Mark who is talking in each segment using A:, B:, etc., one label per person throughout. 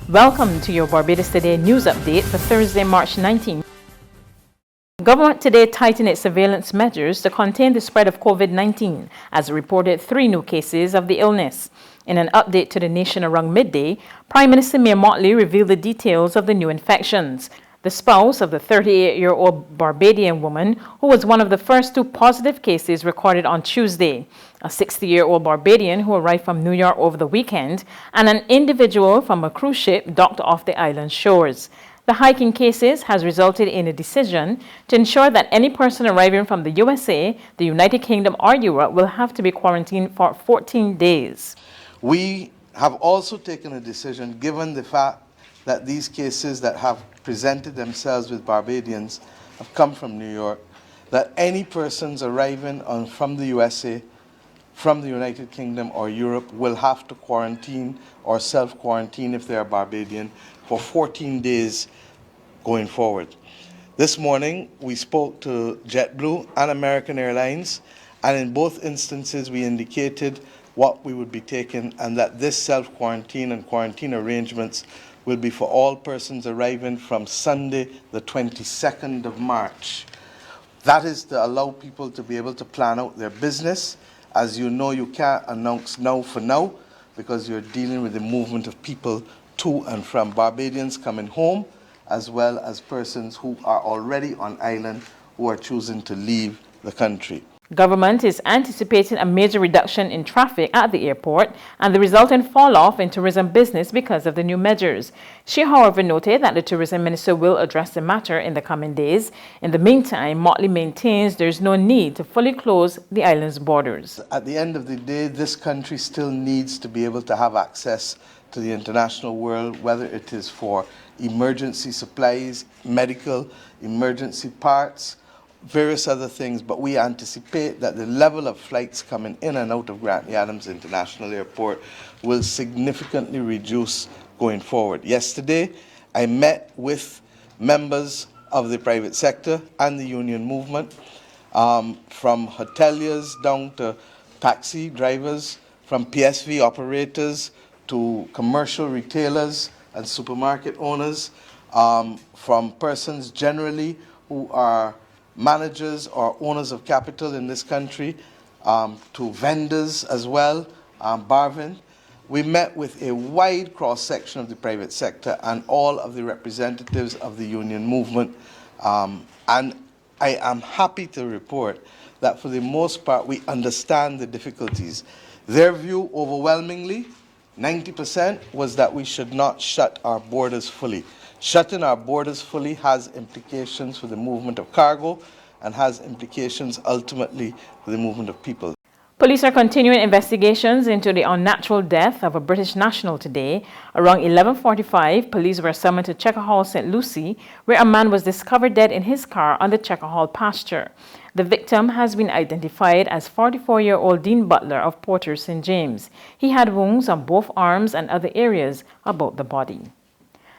A: Welcome to your Barbados Today news update for Thursday, March 19. The government today tightened its surveillance measures to contain the spread of COVID-19 as it reported 3 new cases of the illness. In an update to the nation around midday, Prime Minister Mia Mottley revealed the details of the new infections. The spouse of the 38-year-old Barbadian woman, who was one of the first 2 positive cases recorded on Tuesday, a 60-year-old Barbadian who arrived from New York over the weekend, and an individual from a cruise ship docked off the island shores. The hike in cases has resulted in a decision to ensure that any person arriving from the USA, the United Kingdom, or Europe will have to be quarantined for 14 days.
B: We have also taken a decision, given the fact that these cases that have presented themselves with Barbadians have come from New York, that any persons arriving from the USA, from the United Kingdom or Europe will have to quarantine or self-quarantine if they are Barbadian for 14 days going forward. This morning we spoke to JetBlue and American Airlines, and in both instances we indicated what we would be taking and that this self-quarantine and quarantine arrangements will be for all persons arriving from Sunday, the 22nd of March. That is to allow people to be able to plan out their business. As you know, you can't announce now for now because you're dealing with the movement of people to and from, Barbadians coming home, as well as persons who are already on island who are choosing to leave the country.
A: Government is anticipating a major reduction in traffic at the airport and the resultant fall-off in tourism business because of the new measures. She, however, noted that the tourism minister will address the matter in the coming days. In the meantime, Mottley maintains there is no need to fully close the island's borders.
B: At the end of the day, this country still needs to be able to have access to the international world, whether it is for emergency supplies, medical, emergency parts, various other things, but we anticipate that the level of flights coming in and out of Grantley Adams International Airport will significantly reduce going forward. Yesterday, I met with members of the private sector and the union movement, from hoteliers down to taxi drivers, from PSV operators to commercial retailers and supermarket owners, from persons generally who are managers or owners of capital in this country, to vendors as well, Barvin. We met with a wide cross-section of the private sector and all of the representatives of the union movement, and I am happy to report that for the most part we understand the difficulties. Their view overwhelmingly, 90%, was that we should not shut our borders fully. Shutting our borders fully has implications for the movement of cargo and has implications ultimately for the movement of people.
A: Police are continuing investigations into the unnatural death of a British national today. Around 11:45, police were summoned to Checker Hall, St. Lucie, where a man was discovered dead in his car on the Checker Hall pasture. The victim has been identified as 44-year-old Dean Butler of Porter St. James. He had wounds on both arms and other areas about the body.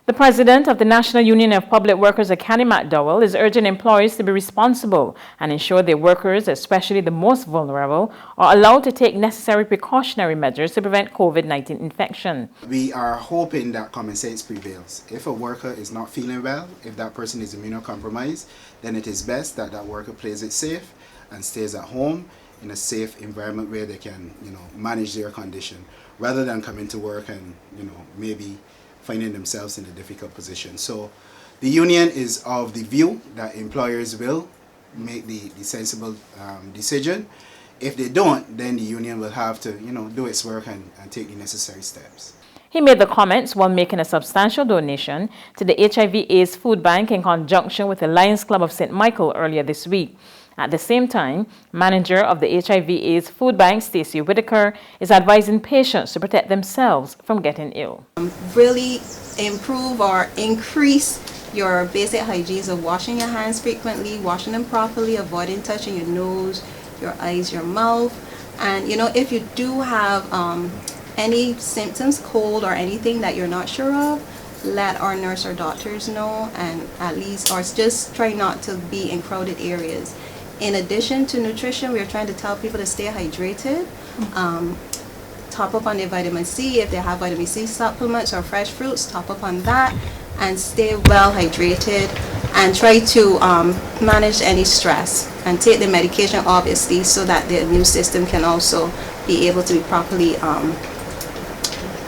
A: The president of the National Union of Public Workers, Akani McDowell, is urging employers to be responsible and ensure their workers, especially the most vulnerable, are allowed to take necessary precautionary measures to prevent COVID-19 infection.
C: We are hoping that common sense prevails. If a worker is not feeling well, if that person is immunocompromised, then it is best that that worker plays it safe and stays at home in a safe environment where they can, manage their condition, rather than coming to work and, maybe finding themselves in a difficult position. So the union is of the view that employers will make the sensible decision. If they don't, then the union will have to do its work and take the necessary steps.
A: He made the comments while making a substantial donation to the HIV/AIDS Food Bank in conjunction with the Lions Club of St. Michael earlier this week. At the same time, manager of the HIV/AIDS Food Bank, Stacey Whitaker, is advising patients to protect themselves from getting ill.
D: Really improve or increase your basic hygiene of washing your hands frequently, washing them properly, avoiding touching your nose, your eyes, your mouth. And if you do have any symptoms, cold or anything that you're not sure of, let our nurse or doctors know, and at least, or just try not to be in crowded areas. In addition to nutrition, we're trying to tell people to stay hydrated. top up on their vitamin C. If they have vitamin C supplements or fresh fruits, top up on that, and stay well hydrated, and try to manage any stress and take the medication, obviously, so that the immune system can also be able to be properly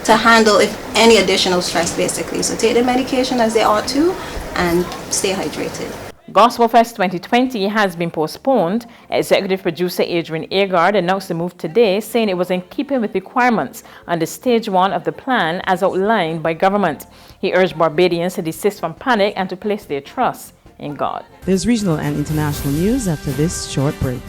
D: to handle if any additional stress, basically. So take the medication as they ought to and stay hydrated.
A: Gospel Fest 2020 has been postponed. Executive producer Adrian Agard announced the move today, saying it was in keeping with requirements under Stage 1 of the plan as outlined by government. He urged Barbadians to desist from panic and to place their trust in God.
E: There's regional and international news after this short break.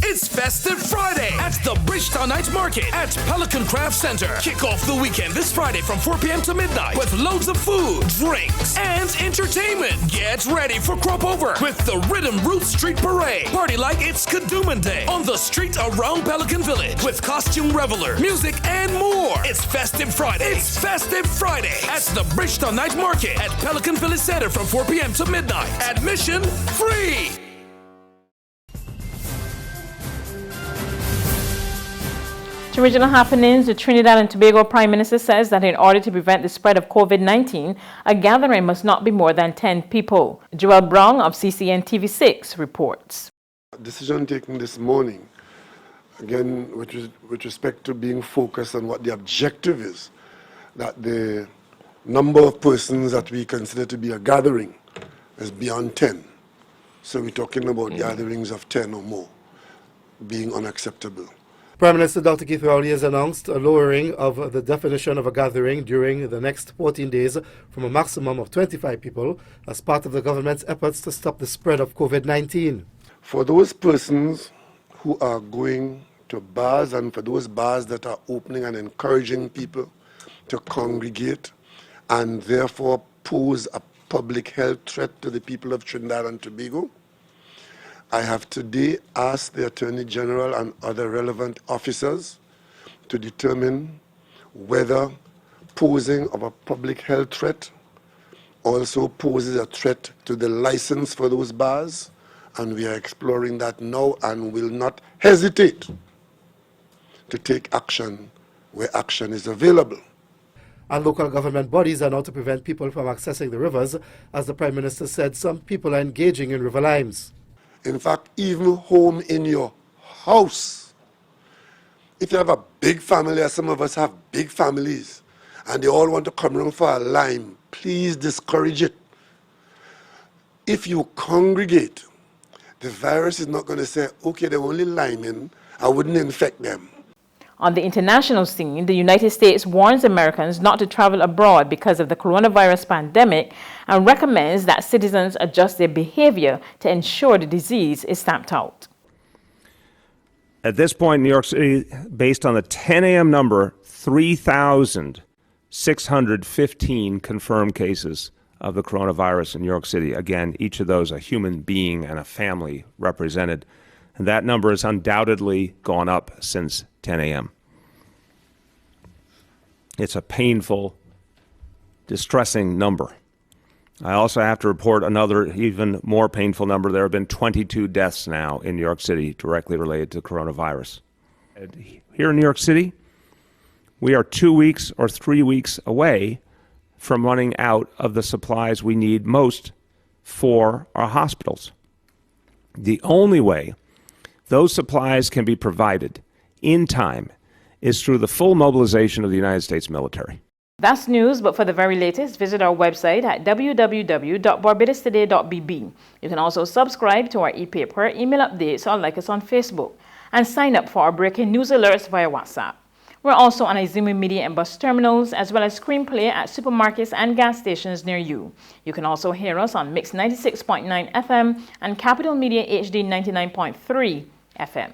F: It's Festive Friday at the Bridgetown Night Market at Pelican Craft Center. Kick off the weekend this Friday from 4 p.m. to midnight with loads of food, drinks, and entertainment. Get ready for Crop Over with the Rhythm Roots Street Parade. Party like it's Kadooman Day on the street around Pelican Village with costume reveler, music, and more. It's Festive Friday. It's Festive Friday at the Bridgetown Night Market at Pelican Village Center from 4 p.m. to midnight. Admission free.
A: To regional happenings, the Trinidad and Tobago Prime Minister says that in order to prevent the spread of COVID-19, a gathering must not be more than 10 people. Joel Brown of CCN TV6 reports.
G: Decision taken this morning, again, with respect to being focused on what the objective is, that the number of persons that we consider to be a gathering is beyond 10. So we're talking about gatherings of 10 or more being unacceptable.
H: Prime Minister Dr. Keith Rowley has announced a lowering of the definition of a gathering during the next 14 days from a maximum of 25 people as part of the government's efforts to stop the spread of COVID-19.
G: For those persons who are going to bars and for those bars that are opening and encouraging people to congregate and therefore pose a public health threat to the people of Trinidad and Tobago, I have today asked the Attorney General and other relevant officers to determine whether posing of a public health threat also poses a threat to the license for those bars, and we are exploring that now and will not hesitate to take action where action is available.
H: And local government bodies are now to prevent people from accessing the rivers. As the Prime Minister said, some people are engaging in river limes.
G: In fact, even home in your house, if you have a big family, as some of us have big families, and they all want to come around for a lime, please discourage it. If you congregate, the virus is not going to say, okay, they're only liming, I wouldn't infect them.
A: On the international scene, the United States warns Americans not to travel abroad because of the coronavirus pandemic and recommends that citizens adjust their behavior to ensure the disease is stamped out.
I: At this point in New York City, based on the 10 a.m. number, 3,615 confirmed cases of the coronavirus in New York City. Again, each of those a human being and a family represented. And that number has undoubtedly gone up since 10 a.m. It's a painful, distressing number. I also have to report another even more painful number. There have been 22 deaths now in New York City directly related to coronavirus. Here in New York City, we are 2 weeks or 3 weeks away from running out of the supplies we need most for our hospitals. The only way those supplies can be provided in time is through the full mobilization of the United States military.
A: That's news, but for the very latest, visit our website at www.barbadostoday.bb. You can also subscribe to our e-paper, email updates, or like us on Facebook, and sign up for our breaking news alerts via WhatsApp. We're also on Izumi Media and bus terminals, as well as screenplay at supermarkets and gas stations near you. You can also hear us on Mix 96.9 FM and Capital Media HD 99.3 FM.